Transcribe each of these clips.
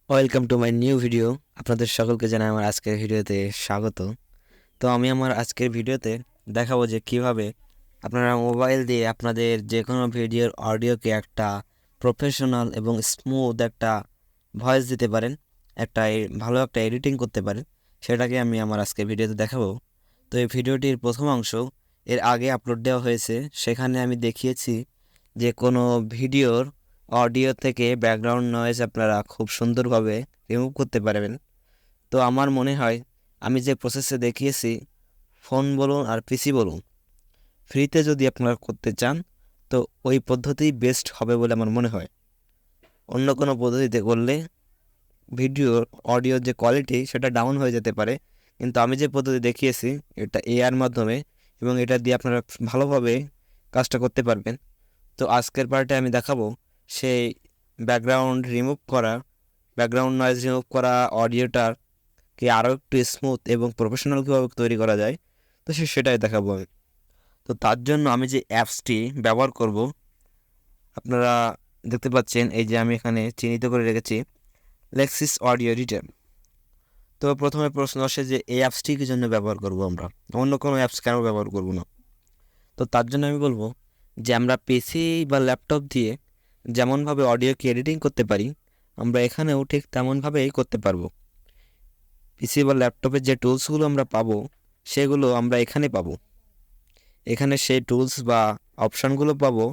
Welcome to my new video. আপনাদের সকলকে জানাই আমার আজকের ভিডিওতে স্বাগত। তো আমি আমার আজকের ভিডিওতে দেখাবো যে কিভাবে আপনারা মোবাইল দিয়ে আপনাদের যে কোনো ভিডিওর অডিওকে একটা প্রফেশনাল এবং স্মুথ একটা ভয়েস দিতে পারেন, ভালো একটা এডিটিং করতে পারেন। সেটাকে আমি আমার আজকের ভিডিওতে দেখাবো। তো এই ভিডিওটির প্রথম অংশ এর আগে আপলোড দেওয়া হয়েছে। সেখানে আমি দেখিয়েছি যে কোনো ভিডিওর অডিও থেকে ব্যাকগ্রাউন্ড নয়েজ আপনারা খুব সুন্দরভাবে রিমুভ করতে পারবেন। তো আমার মনে হয় আমি যে প্রসেসে দেখিয়েছি, ফোন বলুন আর পিসি বলুন, ফ্রিতে যদি আপনারা করতে চান তো ওই পদ্ধতি বেস্ট হবে বলে আমার মনে হয়। অন্য কোনো পদ্ধতিতে করলে ভিডিওর অডিওর যে কোয়ালিটি সেটা ডাউন হয়ে যেতে পারে, কিন্তু আমি যে পদ্ধতি দেখিয়েছি এটা এআর মাধ্যমে, এবং এটা দিয়ে আপনারা ভালোভাবে কাজটা করতে পারবেন। তো আজকের পার্টে আমি দেখাবো সেই ব্যাকগ্রাউন্ড নয়েজ রিমুভ করা অডিওটাকে আরও একটু স্মুথ এবং প্রফেশনাল কীভাবে তৈরি করা যায়। তো সেটাই দেখাবো আমি। তো তার জন্য আমি যে অ্যাপসটি ব্যবহার করব আপনারা দেখতে পাচ্ছেন, এই যে আমি এখানে চিহ্নিত করে রেখেছি লেক্সিস অডিও এডিটর। তো প্রথমে প্রশ্ন আসে যে এই অ্যাপসটি কী জন্য ব্যবহার করব, আমরা অন্য কোনো অ্যাপস কেন ব্যবহার করব না? তো তার জন্য আমি বলবো যে আমরা পিসি বা ল্যাপটপ দিয়ে যেমনভাবে অডিওকে এডিটিং করতে পারি, আমরা এখানেও ঠিক তেমনভাবেই করতে পারবো। পিসি বা ল্যাপটপের যে টুলসগুলো আমরা পাবো সেগুলো আমরা এখানে পাবো। এখানে সেই টুলস বা অপশানগুলো পাবো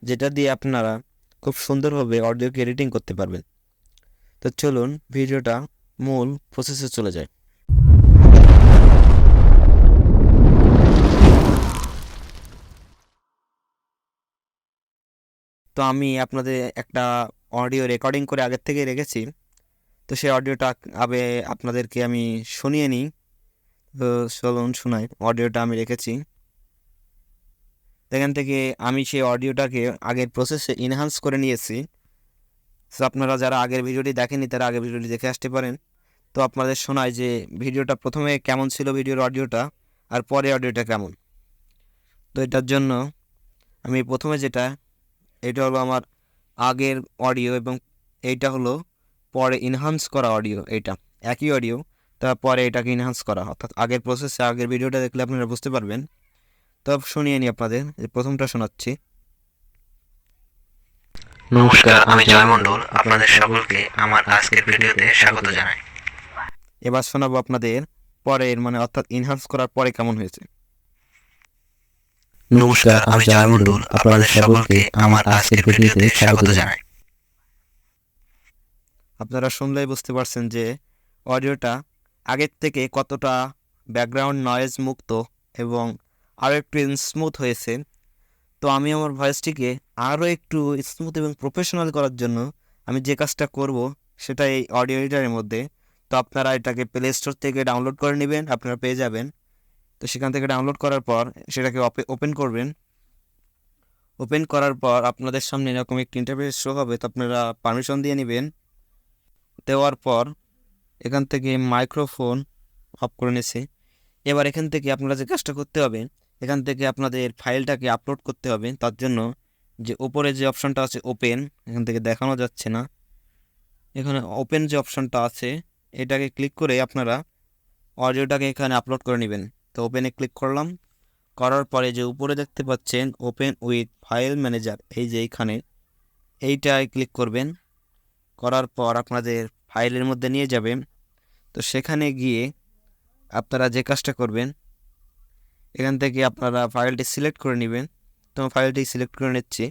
যেটা দিয়ে আপনারা খুব সুন্দরভাবে অডিওকে এডিটিং করতে পারবেন। তো চলুন ভিডিওটা মূল প্রসেসে চলে যায়। তো আমি আপনাদের একটা অডিও রেকর্ডিং করে আগের থেকে রেখেছি। তো সেই অডিওটা আপনাদেরকে আমি শুনিয়ে নিই। তো চলুন শোনাই। অডিওটা আমি রেখেছি, এখান থেকে আমি সেই অডিওটাকে আগের প্রসেসে ইনহ্যান্স করে নিয়েছি। সো আপনারা যারা আগের ভিডিওটি দেখেননি তারা আগের ভিডিওটি দেখে আসতে পারেন। তো আপনাদের শোনায় যে ভিডিওটা প্রথমে কেমন ছিল, ভিডিওর অডিওটা, আর পরে অডিওটা কেমন। তো এটার জন্য আমি প্রথমে এটা হলো আমার আগের অডিও, এবং এইটা হলো পরে ইনহ্যান্স করা অডিও। এইটা একই অডিও, তারপরে এটাকে ইনহ্যান্স করা, অর্থাৎ আগের প্রসেসে আগের ভিডিওটা দেখলে আপনারা বুঝতে পারবেন। তো শুনিয়ে নিই আপনাদের, প্রথমটা শোনাচ্ছি। নমস্কার, আমি জয় মণ্ডল। আপনাদের সকলকে আমার আজকের ভিডিওতে স্বাগত জানাই। এবার শোনাবো আপনাদের পরের, অর্থাৎ ইনহ্যান্স করার পরে কেমন হয়েছে। নমস্কার, আমি জয় মণ্ডল। আপনাদের সকলকে আমার আজকের ভিডিওতে স্বাগত জানাই। আপনারা শুনলেই বুঝতে পারছেন যে অডিওটা আগের থেকে কতটা ব্যাকগ্রাউন্ড নয়েজ মুক্ত এবং আরও একটু স্মুথ হয়েছে। তো আমি আমার ভয়েসটিকে আরও একটু স্মুথ এবং প্রফেশনাল করার জন্য আমি যে কাজটা করব সেটা এই অডিও এডিটারের মধ্যে। তো আপনারা এটাকে প্লে স্টোর থেকে ডাউনলোড করে নেবেন, আপনারা পেয়ে যাবেন। তো সেখান থেকে ডাউনলোড করার পর সেটাকে ওপেন করবেন। ওপেন করার পর আপনাদের সামনে এরকম একটি ইন্টারফেস শো হবে। তো আপনারা পারমিশন দিয়ে নেবেন। দেওয়ার পর এখান থেকে মাইক্রোফোন অফ করে নিয়েছি। এবার এখান থেকে আপনারা যে কাজটা করতে হবে, এখান থেকে আপনাদের ফাইলটাকে আপলোড করতে হবে। তার জন্য যে উপরে যে অপশানটা আছে ওপেন, এখান থেকে দেখানো যাচ্ছে না, এখানে ওপেন যে অপশানটা আছে এটাকে ক্লিক করে আপনারা অডিওটাকে এখানে আপলোড করে নেবেন। তো ওপেনে ক্লিক করলাম। করার পরে যে উপরে দেখতে পাচ্ছেন ওপেন উইথ ফাইল ম্যানেজার, এই যে এইখানে এইটায় ক্লিক করবেন। করার পর আপনাদের ফাইলের মধ্যে নিয়ে যাবেন। তো সেখানে গিয়ে আপনারা যে কাজটা করবেন, এখান থেকে আপনারা ফাইলটি সিলেক্ট করে নেবেন। তো ফাইলটি সিলেক্ট করে নিচ্ছি।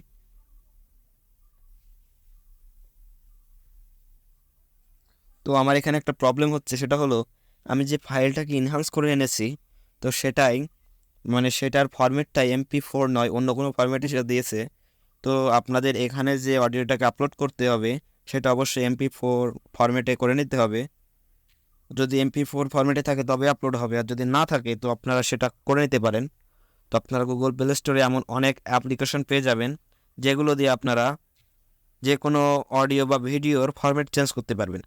তো আমার এখানে একটা প্রবলেম হচ্ছে, সেটা হলো আমি যে ফাইলটাকে ইনহ্যান্স করে এনেছি, তো সেটার ফরম্যাটটা MP4 নয়, অন্য কোনো ফরম্যাটে সেটা দিয়েছে। তো আপনাদের এখানে যে অডিওটাকে আপলোড করতে হবে সেটা অবশ্যই MP4 ফরম্যাটে করে নিতে হবে। যদি MP4 ফরম্যাটে থাকে তবে আপলোড হবে, আর যদি না থাকে তো আপনারা সেটা করে নিতে পারেন। তো আপনারা গুগল প্লে স্টোরে এমন অনেক অ্যাপ্লিকেশন পেয়ে যাবেন যেগুলো দিয়ে আপনারা যে কোনো অডিও বা ভিডিওর ফরম্যাট চেঞ্জ করতে পারবেন।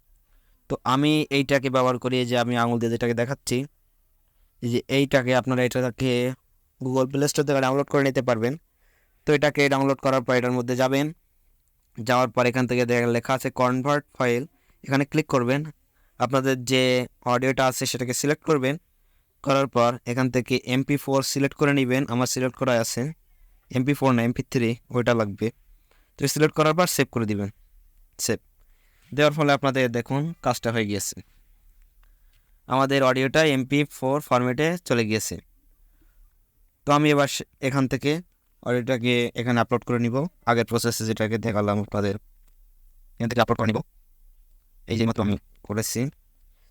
তো আমি এইটাকে ব্যবহার করি, যে আমি আঙুল দিয়ে যেটাকে দেখাচ্ছি, যে এটাকে গুগল প্লে স্টোর থেকে ডাউনলোড করে নিতে পারবেন। তো এটাকে ডাউনলোড করার পর এটার মধ্যে যাবেন। যাওয়ার পর এখান থেকে লেখা আছে কনভার্ট ফাইল, এখানে ক্লিক করবেন, আপনাদের যে অডিওটা আছে সেটাকে সিলেক্ট করবেন, করার পর এখান থেকে MP4 সিলেক্ট করে নেবেন। আমার সিলেক্ট করা আছে MP4 না MP3, ওইটা লাগবে। তো সিলেক্ট করার পর সেভ করে দিবেন। সেভ দেওয়ার ফলে আপনাদের দেখুন কাজটা হয়ে গিয়েছে, আমাদের অডিওটা MP4 ফরম্যাটে চলে গিয়েছে। তো আমি এবার এখান থেকে অডিওটাকে এখানে আপলোড করে নিব, আগের প্রসেসে যেটাকে দেখালাম আপনাদের, এখান থেকে আপলোড করে নিব। এই যে মতো আমি করেছি,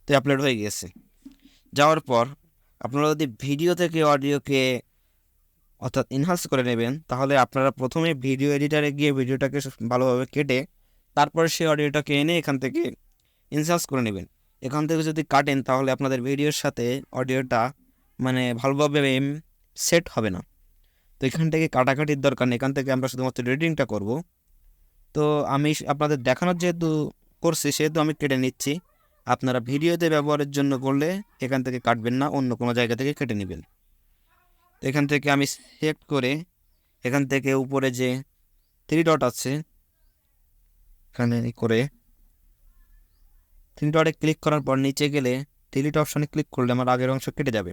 তো আপলোড হয়ে গিয়েছে। যাওয়ার পর আপনারা যদি ভিডিও থেকে অডিওকে অর্থাৎ ইনহান্স করে নেবেন, তাহলে আপনারা প্রথমে ভিডিও এডিটারে গিয়ে ভিডিওটাকে ভালোভাবে কেটে তারপর সেই অডিওটাকে এনে এখান থেকে ইনহান্স করে নেবেন। এখান থেকে যদি কাটেন তাহলে আপনাদের ভিডিওর সাথে অডিওটা মানে ভালোভাবে সেট হবে না। তো এখান থেকে কাটাকাটির দরকার নেই, এখান থেকে আমরা শুধুমাত্র এডিটিংটা করব। তো আমি আপনাদের দেখানোর যেহেতু করছি সেহেতু আমি কেটে নিচ্ছি। আপনারা ভিডিওতে ব্যবহারের জন্য করলে এখান থেকে কাটবেন না, অন্য কোনো জায়গা থেকে কেটে নেবেন। তো এখান থেকে আমি সিলেক্ট করে এখান থেকে উপরে যে 3 ডট আছে এখানে করে 3 ডটে ক্লিক করার পর নিচে গেলে ডিলিট অপশানে ক্লিক করলে আমার আগের অংশ কেটে যাবে।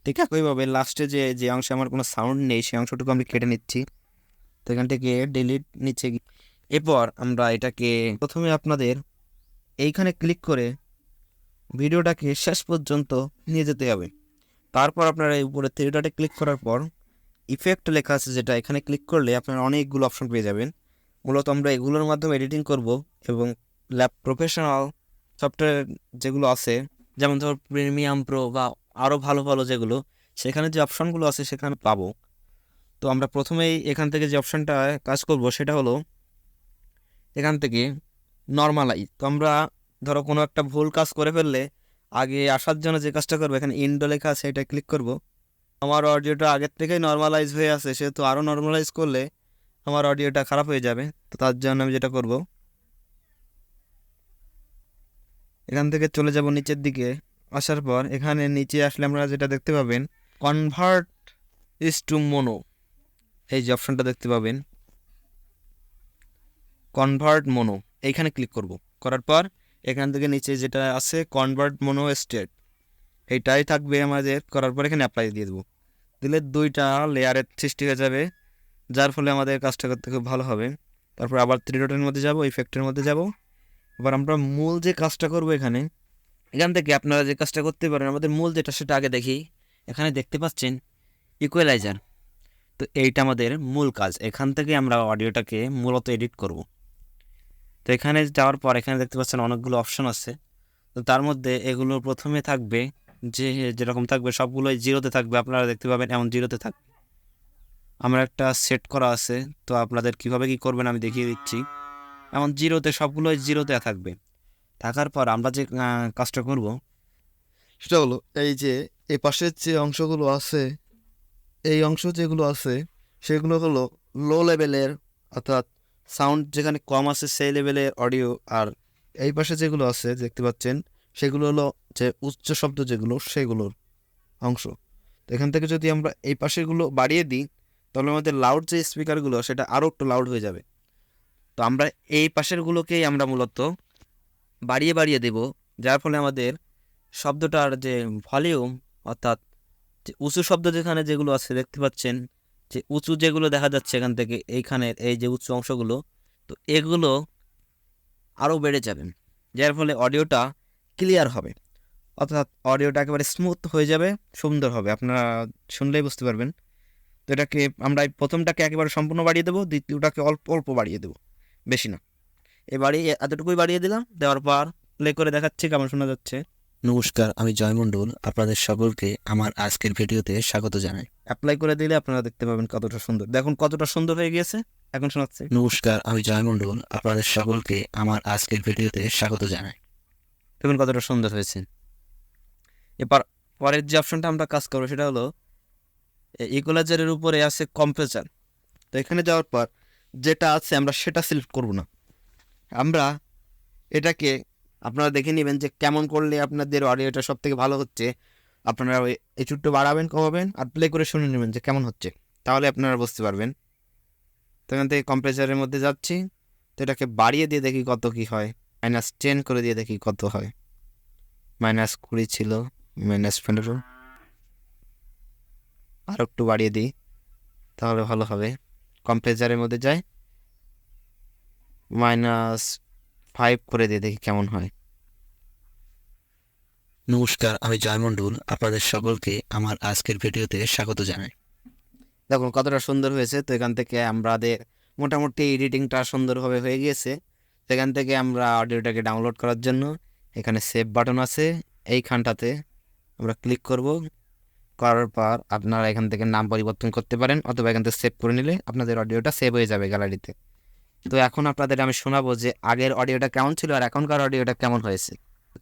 ঠিক একইভাবে লাস্টে যে অংশে আমার কোনো সাউন্ড নেই সেই অংশটুকু আমি কেটে নিচ্ছি। তো এখান থেকে ডিলিট নিচে এরপর আমরা এটাকে প্রথমে আপনাদের এইখানে ক্লিক করে ভিডিওটাকে শেষ পর্যন্ত নিয়ে যেতে হবে। তারপর আপনারা এই উপরে 3 ডটে ক্লিক করার পর ইফেক্ট লেখা আছে যেটা, এখানে ক্লিক করলে আপনারা অনেকগুলো অপশন পেয়ে যাবেন। মূলত আমরা এগুলোর মাধ্যমে এডিটিং করব এবং প্রফেশনাল সফটওয়্যার যেগুলো আছে যেমন ধর প্রিমিয়াম প্রো বা আরও ভালো ভালো যেগুলো, সেখানে যে অপশনগুলো আছে সেখানে পাবো। তো আমরা প্রথমেই এখান থেকে যে অপশনটা কাজ করব সেটা হলো এখান থেকে নর্মালাইজ। তো আমরা ধরো কোনো একটা ভুল কাজ করে ফেললে আগে আসার জন্য যে কাজটা করবো, এখানে ইন্ডো লেখা আছে এটা ক্লিক করব। আমার অডিওটা আগের থেকেই নর্মালাইজ হয়ে আছে, সেহেতু আরও নর্মালাইজ করলে আমার অডিওটা খারাপ হয়ে যাবে। তো তার জন্য আমি যেটা করব, এখান থেকে চলে যাব নিচের দিকে। আসার পর এখানে নিচে আসলে আমরা যেটা দেখতে পাবেন কনভার্ট ইস টু মোনো, এই যে অপশনটা দেখতে পাবেন কনভার্ট মোনো, এইখানে ক্লিক করব। করার পর এখান থেকে নিচে যেটা আছে কনভার্ট মোনো স্টেট, এইটাই থাকবে আমাদের। করার পর এখানে অ্যাপ্লাই দিয়ে দেবো, দিলে 2টা লেয়ারের সৃষ্টি হয়ে যাবে, যার ফলে আমাদের কাজটা করতে খুব ভালো হবে। তারপর আবার 3 ডটের মধ্যে যাব, ইফেক্টের মধ্যে যাব। এবার আমরা মূল যে কাজটা করব এখান থেকে আপনারা যে কাজটা করতে পারেন, আমাদের মূল যেটা সেটা আগে দেখি। এখানে দেখতে পাচ্ছেন ইকুয়ালাইজার, তো এইটা আমাদের মূল কাজ। এখান থেকে আমরা অডিওটাকে মূলত এডিট করব। তো এখানে যাওয়ার পর এখানে দেখতে পাচ্ছেন অনেকগুলো অপশন আছে। তো তার মধ্যে এগুলো প্রথমে থাকবে যেরকম থাকবে সবগুলোই জিরোতে থাকবে, আপনারা দেখতে পাবেন এমন জিরোতে থাকবে। আমার একটা সেট করা আছে, তো আপনাদের কিভাবে কি করবেন আমি দেখিয়ে দিচ্ছি। এমন জিরোতে সবগুলোই জিরোতে থাকবে। থাকার পর আমরা যে কাজটা করব সেটা হলো এই যে এই পাশের যে অংশগুলো আছে, এই অংশ যেগুলো আছে সেগুলো হলো লো লেভেলের, অর্থাৎ সাউন্ড যেখানে কম আছে সেই লেভেলের অডিও। আর এই পাশে যেগুলো আছে দেখতে পাচ্ছেন সেগুলো হলো যে উচ্চ শব্দ যেগুলো সেগুলোর অংশ। তো এখান থেকে যদি আমরা এই পাশেগুলো বাড়িয়ে দিই তাহলে আমাদের লাউড যে স্পিকারগুলো সেটা আরও একটু লাউড হয়ে যাবে। তো আমরা এই পাশেরগুলোকেই আমরা মূলত বাড়িয়ে বাড়িয়ে দেব, যার ফলে আমাদের শব্দটার যে ভলিউম, অর্থাৎ যে উঁচু শব্দ যেখানে যেগুলো আছে দেখতে পাচ্ছেন যে উঁচু যেগুলো দেখা যাচ্ছে এখান থেকে এইখানের এই যে উঁচু অংশগুলো, তো এগুলো আরও বেড়ে যাবে, যার ফলে অডিওটা ক্লিয়ার হবে, অর্থাৎ অডিওটা একেবারে স্মুথ হয়ে যাবে, সুন্দর হবে, আপনারা শুনলেই বুঝতে পারবেন। তো এটাকে আমরা প্রথমটাকে একেবারে সম্পূর্ণ বাড়িয়ে দেবো, দ্বিতীয়টাকে অল্প অল্প বাড়িয়ে দেবো, বেশি না। এতটুকুই বাড়িয়ে দিলাম, দেওয়ার পর প্লে করে দেখাচ্ছি কেমন শোনা যাচ্ছে। নমস্কার, আমি জয় মণ্ডল। আপনাদের সকলকে আমার আজকের ভিডিওতে স্বাগত জানাই। অ্যাপ্লাই করে দিলে আপনারা দেখতে পাবেন কতটা সুন্দর, দেখুন কতটা সুন্দর হয়ে গিয়েছে এখন শোনাচ্ছে। নমস্কার, আমি জয় মণ্ডল। আপনাদের সকলকে আমার আজকের ভিডিওতে স্বাগত জানাই। দেখুন কতটা সুন্দর হয়েছে। এবার পরের যে অপশনটা আমরা কাজ করবো সেটা হলো ইকুয়ালাইজারের উপরে আছে কম্প্রেসার। তো এখানে যাওয়ার পর যেটা আছে আমরা সেটা সিলেক্ট করব না, আমরা এটাকে আপনারা দেখে নেবেন যে কেমন করলে আপনাদের অডিওটা সব থেকে ভালো হচ্ছে। আপনারা একটু বাড়াবেন কমাবেন আর প্লে করে শুনে নেবেন যে কেমন হচ্ছে, তাহলে আপনারা বুঝতে পারবেন। তো এখান থেকে কম্প্রেসারের মধ্যে যাচ্ছি, তো এটাকে বাড়িয়ে দিয়ে দেখি কত কি হয়। -10 করে দিয়ে দেখি কত হয়। -20 ছিল, -15। আর একটু বাড়িয়ে দিই, তাহলে ভালো হবে। কম্পেজারের মধ্যে যাই, -5 করে দিয়ে দেখি কেমন হয়। নমস্কার, আমি জয় মণ্ডল। আপনাদের সকলকে আমার আজকের ভিডিওতে স্বাগত জানাই। দেখুন কতটা সুন্দর হয়েছে। তো এখান থেকে আমাদের মোটামুটি এডিটিংটা সুন্দরভাবে হয়ে গিয়েছে। সেখান থেকে আমরা অডিওটাকে ডাউনলোড করার জন্য এখানে সেভ বাটন আছে, এইখানটাতে আমরা ক্লিক করব। করার পর আপনারা এখান থেকে নাম পরিবর্তন করতে পারেন, অথবা এখান থেকে সেভ করে নিলে আপনাদের অডিওটা সেভ হয়ে যাবে গ্যালারিতে। তো এখন আপনাদের আমি শোনাবো যে আগের অডিওটা কেমন ছিল আর এখনকার অডিওটা কেমন হয়েছে।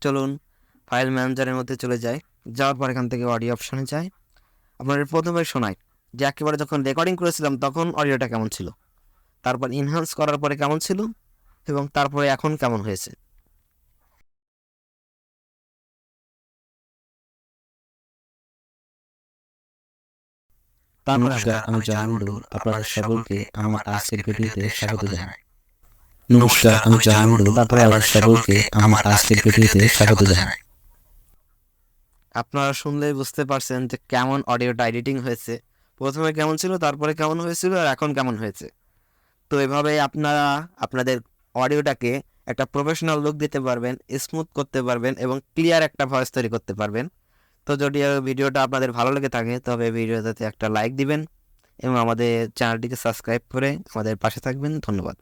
চলুন ফাইল ম্যানেজারের মধ্যে চলে যাই। যাওয়ার পর এখান থেকে অডিও অপশানে যাই। আপনাদের প্রথমে শোনাই যে একেবারে যখন রেকর্ডিং করেছিলাম তখন অডিওটা কেমন ছিল, তারপর ইনহ্যান্স করার পরে কেমন ছিল, এবং তারপরে এখন কেমন হয়েছে। নমস্কার, আমি জয় মণ্ডল। আপনাদের সকলকে আমার আজকের ভিডিওতে স্বাগত জানাই। নমস্কার, আমি জয় মণ্ডল। আপনাদের সকলকে আমার আজকের ভিডিওতে স্বাগত জানাই। আপনারা শুনলেই বুঝতে পারছেন যে কেমন অডিওটা এডিটিং হয়েছে। প্রথমে কেমন ছিল, তারপরে কেমন হয়েছিল, আর এখন কেমন হয়েছে। তো এভাবে আপনারা আপনাদের অডিওটাকে একটা প্রফেশনাল লুক দিতে পারবেন, স্মুথ করতে পারবেন এবং ক্লিয়ার একটা ভয়েস তৈরি করতে পারবেন। তো যদি ভিডিওটা আপনাদের ভালো লেগে থাকে তবে ভিডিওটাতে একটা লাইক দিবেন এবং আমাদের চ্যানেলটিকে সাবস্ক্রাইব করে আমাদের পাশে থাকবেন। ধন্যবাদ।